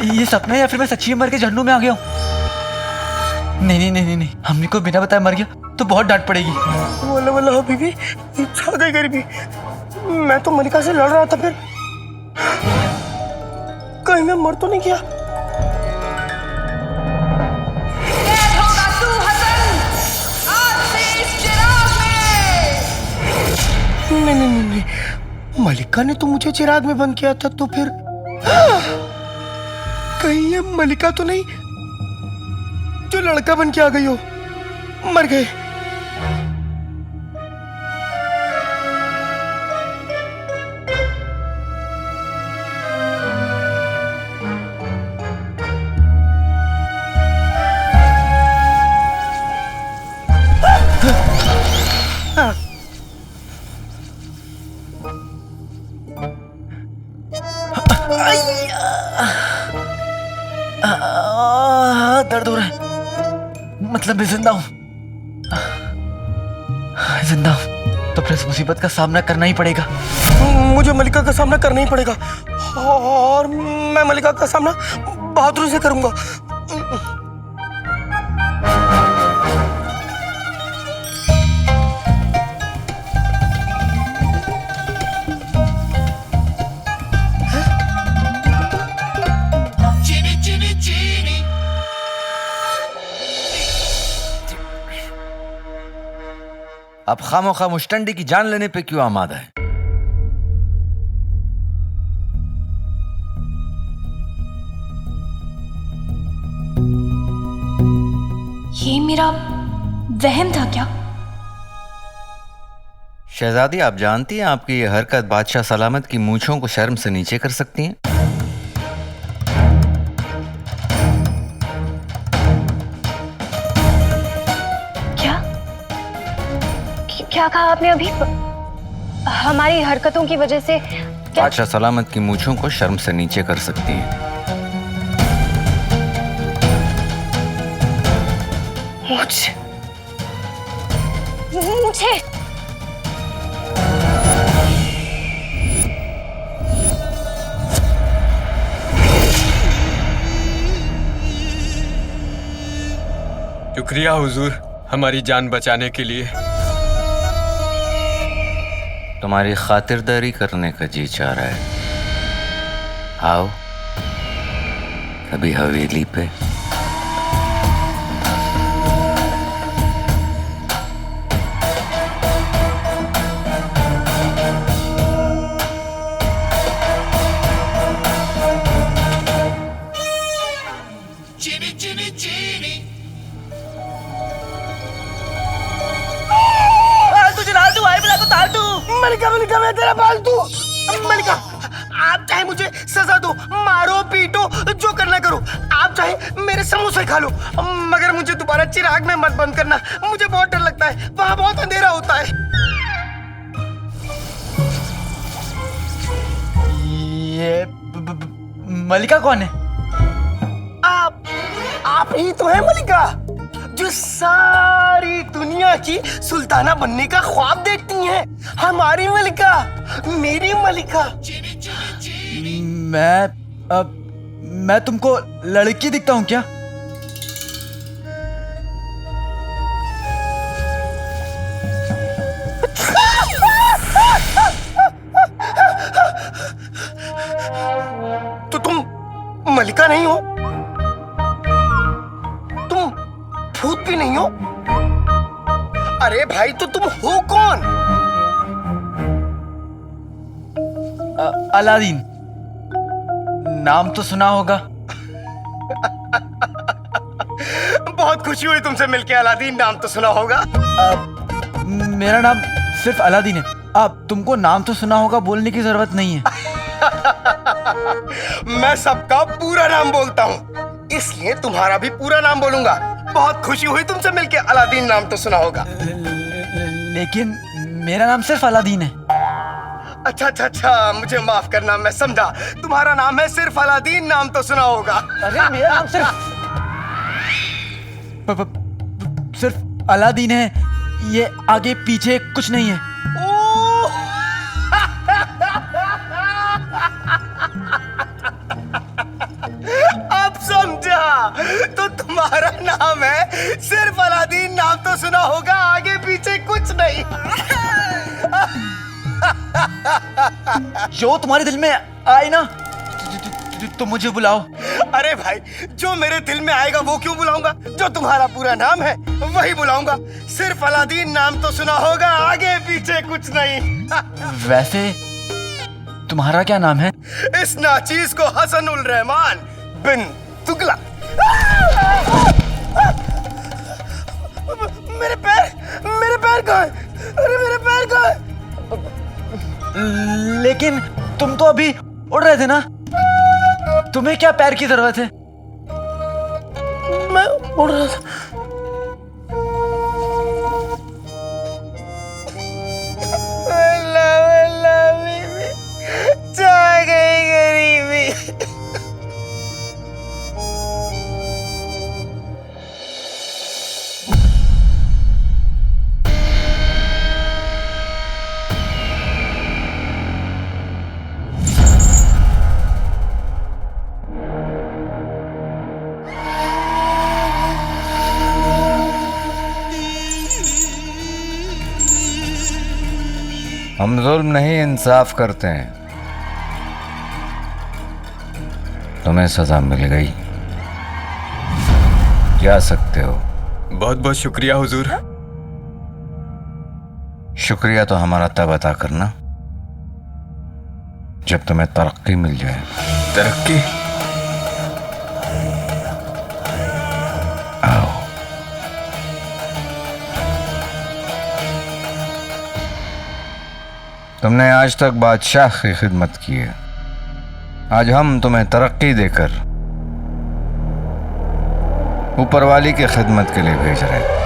ये सपना है या फिर मैं सच्ची मर के जहन्नुम में आ गया हूँ? नहीं, हमने को बिना बताए मर गया तो बहुत डांट पड़ेगी। बोला बोला हबीबी, छा गई गरीबी। मैं तो मलिका से लड़ रहा था, फिर कहीं मैं मर तो नहीं गया? नहीं, मलिका ने तो मुझे चिराग में बंद किया था, तो फिर कहीं ये मलिका तो नहीं जो लड़का बन के आ गई हो? मर गए। दर्द हो रहा है, मतलब मैं जिंदा हूँ। जिंदा हूँ तो फिर इस मुसीबत का सामना करना ही पड़ेगा। मुझे मलिका का सामना करना ही पड़ेगा, और मैं मलिका का सामना बहादुरी से करूंगा। अब खामोखा मुश्तंडी की जान लेने पे क्यों आमादा है? ये मेरा वहम था क्या? शहजादी, आप जानती हैं आपकी ये हरकत बादशाह सलामत की मूंछों को शर्म से नीचे कर सकती हैं। क्या कहा आपने अभी? हमारी हरकतों की वजह से बादशाह सलामत की मूंछों को शर्म से नीचे कर सकती है। मुझे शुक्रिया हुजूर, हमारी जान बचाने के लिए। तुम्हारी खातिरदारी करने का जी चाह रहा है। आओ कभी हवेली पे। मलिका, मैं तेरा पालतू। मलिका, आप चाहे मुझे सजा दो, मारो पीटो, जो करना करो। आप चाहे मेरे समोसे खा लो, मगर मुझे दोबारा चिराग में मत बंद करना। मुझे बहुत डर लगता है, वहां बहुत अंधेरा होता है। ये मलिका कौन है? आप ही तो है मलिका, जो सारी दुनिया की सुल्ताना बनने का ख्वाब देखती हैं। हमारी मलिका, मेरी मलिका। मैं तुमको लड़की दिखता हूँ क्या? तो तुम मलिका नहीं हो, तुम भूत भी नहीं हो। अरे भाई, तो तुम हो कौन? अलादीन, नाम तो सुना होगा। बहुत खुशी हुई तुमसे मिलके अलादीन, नाम तो सुना होगा। मेरा नाम सिर्फ अलादीन है। अब तुमको नाम तो सुना होगा बोलने की जरूरत नहीं है। मैं सबका पूरा नाम बोलता हूँ, इसलिए तुम्हारा भी पूरा नाम बोलूंगा। बहुत खुशी हुई तुमसे मिलके अलादीन, नाम तो सुना होगा। लेकिन मेरा नाम सिर्फ अलादीन है। अच्छा, मुझे माफ करना, मैं समझा तुम्हारा नाम है सिर्फ अलादीन, नाम तो सुना होगा। अरे मेरा नाम सिर्फ अलादीन है, ये आगे पीछे कुछ नहीं है। ओह! अब समझा, तो तुम्हारा नाम है सिर्फ अलादीन। नाम तो सुना होगा, आगे पीछे कुछ नहीं। जो तुम्हारे दिल में आए ना तो मुझे बुलाओ। अरे भाई, जो मेरे दिल में आएगा वो क्यों बुलाऊंगा? जो तुम्हारा पूरा नाम है वही बुलाऊंगा। सिर्फ अलादीन नाम तो सुना होगा, आगे पीछे कुछ नहीं। वैसे तुम्हारा क्या नाम है? इस नाचीज को हसनुल रहमान बिन तुगलक। मेरे पैर कहाँ हैं? अरे मेरे पैर कहाँ हैं? लेकिन तुम तो अभी उड़ रहे थे ना, तुम्हें क्या पैर की जरूरत है? मैं उड़ रहा था। जा गई गरीबी। हम जुल्म नहीं इंसाफ करते हैं। तुम्हें सजा मिल गई, जा सकते हो। बहुत बहुत शुक्रिया हुजूर। शुक्रिया तो हमारा तब अदा करना जब तुम्हें तरक्की मिल जाए। तरक्की? आओ। तुमने आज तक बादशाह की खिदमत की है, आज हम तुम्हें तरक्की देकर ऊपर वाली की खिदमत के लिए भेज रहे हैं।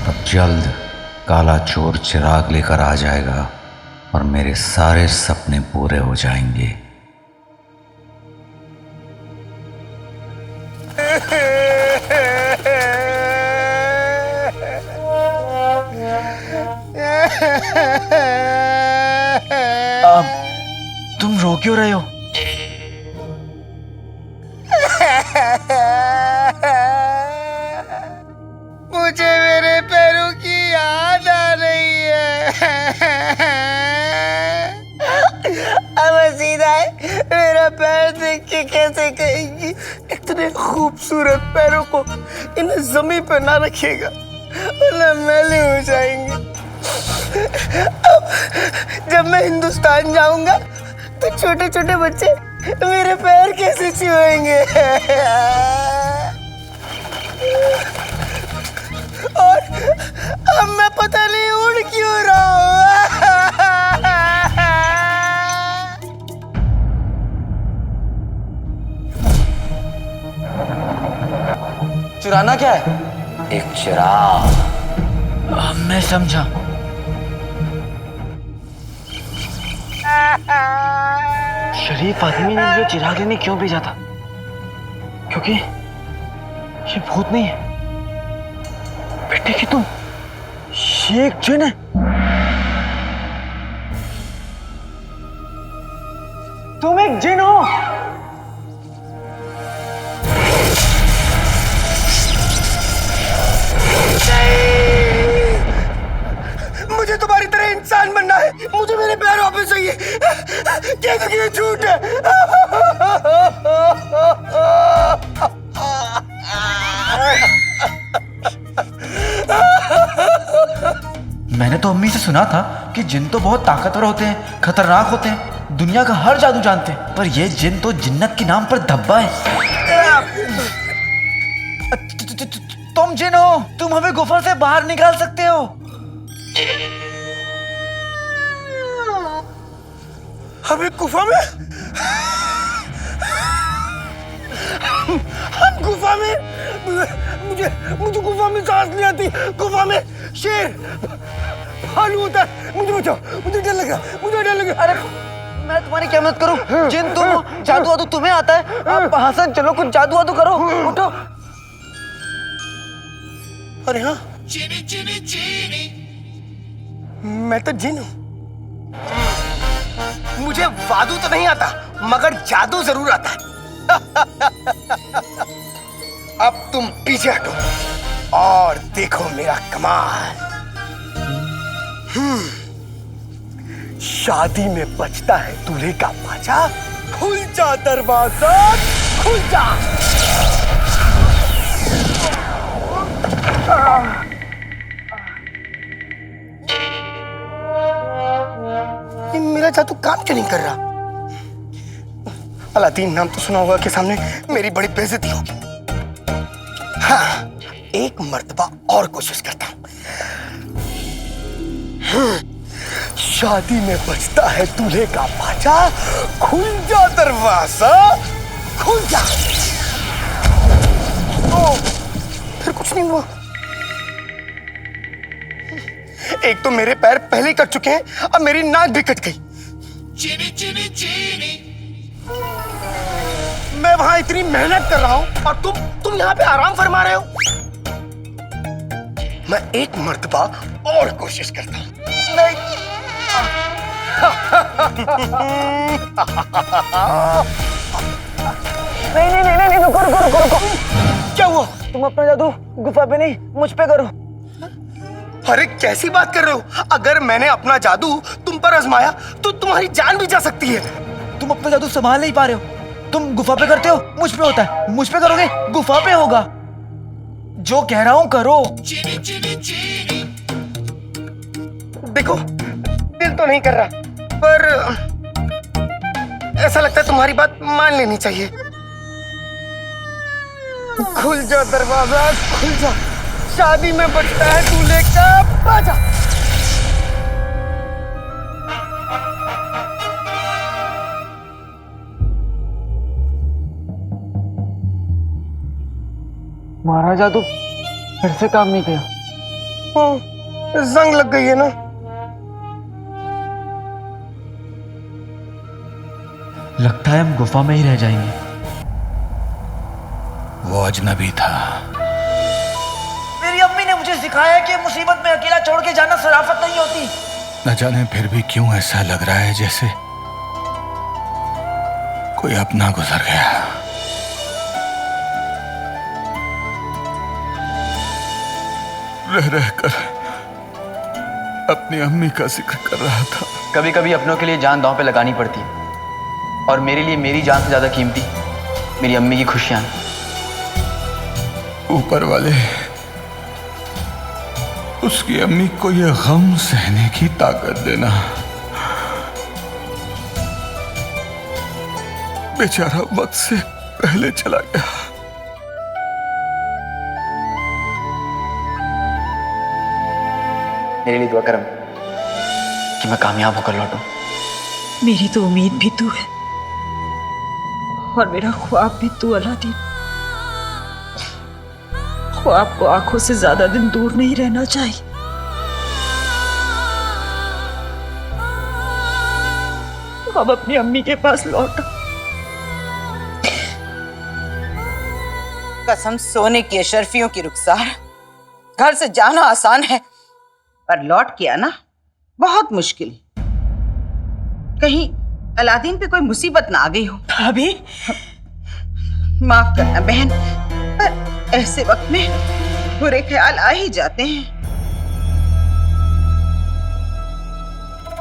अब जल्द काला चोर चिराग लेकर आ जाएगा और मेरे सारे सपने पूरे हो जाएंगे। तुम रो क्यों रहे हो? मुझे मेरे पैरों की याद आ रही है। अब सीधा है, मेरा पैर देख के कैसे कहेगी इतने खूबसूरत पैरों को इन्हें जमीन पर ना रखिएगा वरना मैले हो जाएंगे। अब जब मैं हिंदुस्तान जाऊंगा तो छोटे छोटे बच्चे मेरे पैर कैसे छुएंगे? और अब मैं पता नहीं उड़ क्यों रहा हूँ। चुराना क्या है? एक चिराग। मैं समझा। शरीफ आदमी ने ये चिराग लेने क्यों भेजा था? क्योंकि ये भूत नहीं है। बेटे कि तुम ये एक जिन है। तुम एक जिन हो। मुझे तुम्हारी तरह इंसान बनना है। मुझे मेरे पैर वापस चाहिए। क्या ये झूठ है? मैंने तो अम्मी से सुना था कि जिन तो बहुत ताकतवर होते हैं, खतरनाक होते हैं, दुनिया का हर जादू जानते हैं, पर ये जिन तो जिन्नत के नाम पर धब्बा है। तुम जिन हो, तुम हमें गुफा से बाहर निकाल सकते हो। हमें गुफा में? हम गुफा में मुझे मुझे गुफा में सांस नहीं आती। गुफा में शेर भालू होता है। मुझे बचाओ, मुझे डर लगा, मुझे डर लगा। अरे मैं तुम्हारी क्या मदद करूं? जिन तुम हो, जादू वादू तुम्हें आता है। आप हसन चलो कुछ जादू वादू करो, उठो। अरे हाँ, मैं तो जिन हूं। मुझे वादू तो नहीं आता मगर जादू जरूर आता है। अब तुम पीछे हटो और देखो मेरा कमाल। शादी में बचता है दूल्हे का पाचा। खुल जा दरवाजा, खुल जा। ये मेरा जादू काम क्यों नहीं कर रहा? अलादीन नाम तो सुना होगा के सामने मेरी बड़ी बेइज्जती होगी। हाँ, एक मर्तबा और कोशिश करता हूं। शादी में बचता है दूल्हे का पाचा। खुल जा दरवाजा, खुल जा। ओ, फिर कुछ नहीं हुआ। एक तो मेरे पैर पहले ही कट चुके हैं, अब मेरी नाक भी कट गई। मैं वहां इतनी मेहनत कर रहा हूं और तुम यहाँ पे आराम फरमा रहे हो। मैं एक मर्तबा और कोशिश करता हूं। नहीं, रुको। क्या हुआ? तुम अपना जादू गुफा पे नहीं, मुझ पे करो। अरे कैसी बात कर रहे हो? अगर मैंने अपना जादू तुम पर आजमाया तो तुम्हारी जान भी जा सकती है। तुम अपना जादू संभाल नहीं पा रहे हो। तुम गुफा पे करते हो, मुझ पे होता है। मुझ पे करोगे, गुफा पे होगा। जो कह रहा हूं करो। देखो, दिल तो नहीं कर रहा पर ऐसा लगता है तुम्हारी बात मान लेनी चाहिए। खुल जा दरवाजा, खुल जा। शादी में बचता है दूल्हे का पाचा। महाराज जादू फिर से काम नहीं किया। जंग लग गई है ना। लगता है हम गुफा में ही रह जाएंगे। वो अजनबी था। मेरी अम्मी ने मुझे सिखाया कि मुसीबत में अकेला छोड़ के जाना शराफत नहीं होती। न जाने फिर भी क्यों ऐसा लग रहा है जैसे कोई अपना गुजर गया। रह कर अपनी अम्मी का जिक्र कर रहा था। कभी कभी अपनों के लिए जान दांव पे लगानी पड़ती है और मेरे लिए मेरी जान से ज्यादा कीमती मेरी अम्मी की खुशियां। ऊपर वाले उसकी अम्मी को यह गम सहने की ताकत देना। बेचारा वक्त से पहले चला गया। मेरे लिए दुआ करम कि मैं कामयाब होकर लौटूं। मेरी तो उम्मीद भी तू है और मेरा ख्वाब भी तू अलादीन। ख्वाब को आंखों से ज्यादा दिन दूर नहीं रहना चाहिए। अब अपनी अम्मी के पास लौटा। कसम सोने की अशरफियों की रुखसार। घर से जाना आसान है पर लौट के आना बहुत मुश्किल। कहीं अलादीन पे कोई मुसीबत ना आ गई हो। भाभी, माफ करना बहन, पर ऐसे वक्त में बुरे ख्याल आ ही जाते हैं।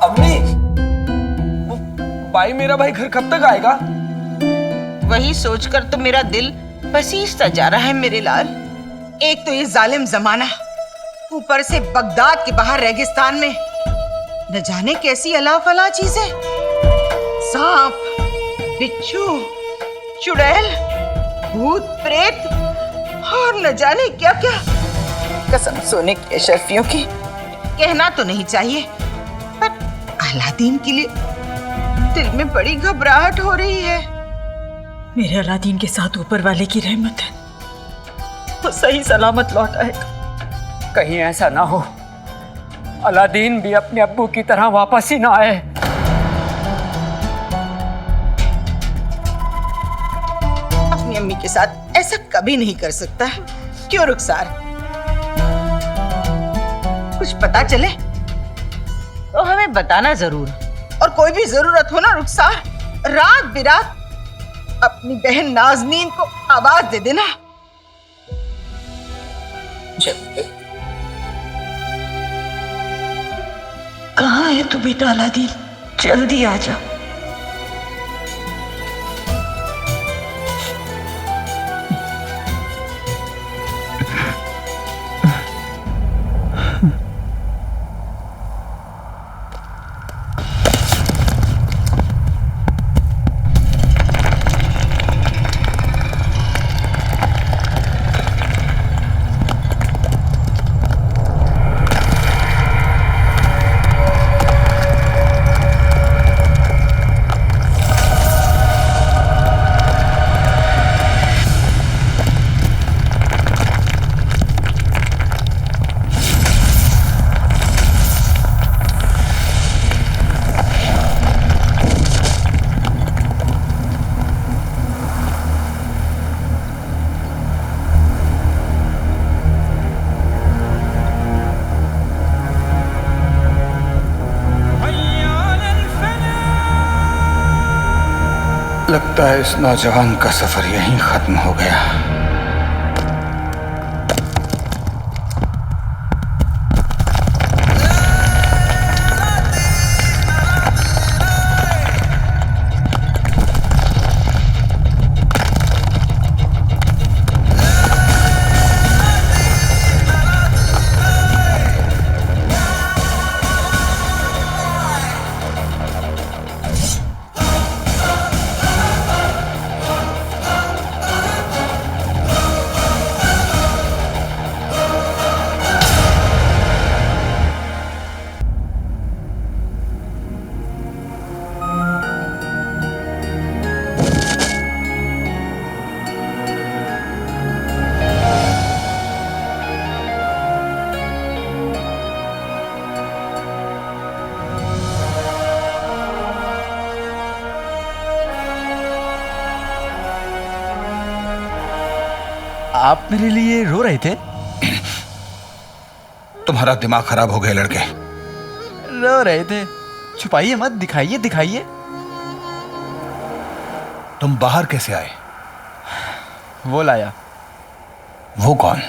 अम्मी, भाई मेरा भाई घर कब तक आएगा? वही सोचकर तो मेरा दिल पसीजता जा रहा है मेरे लाल। एक तो ये जालिम जमाना, ऊपर से बगदाद के बाहर रेगिस्तान में न जाने कैसी अला फला चीजें, सांप, बिच्छू, चुड़ैल, भूत प्रेत और न जाने क्या क्या। कसम सोने की अशरफियों की कहना तो नहीं चाहिए पर अलादीन के लिए दिल में बड़ी घबराहट हो रही है। मेरे अलादीन के साथ ऊपर वाले की रहमत है तो सही सलामत लौट आएगा। कहीं ऐसा ना हो अलादीन भी अपने अब्बू की तरह वापस ही ना आए। अपनी अम्मी के साथ ऐसा कभी नहीं कर सकता। क्यों रुखसार? कुछ पता चले तो हमें बताना जरूर, और कोई भी जरूरत हो ना रुखसार, रात बिरात अपनी बहन नाजनीन को आवाज दे देना। कहाँ है तू बेटा अलादीन? जल्दी आ जा। लगता है इस नौजवान का सफर यहीं खत्म हो गया। आप मेरे लिए रो रहे थे? तुम्हारा दिमाग खराब हो गया लड़के। रो रहे थे? छुपाइए मत, दिखाइए दिखाइए। तुम बाहर कैसे आए? वो लाया। वो कौन?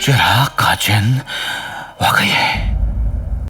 चिराग का जिन वाकई है।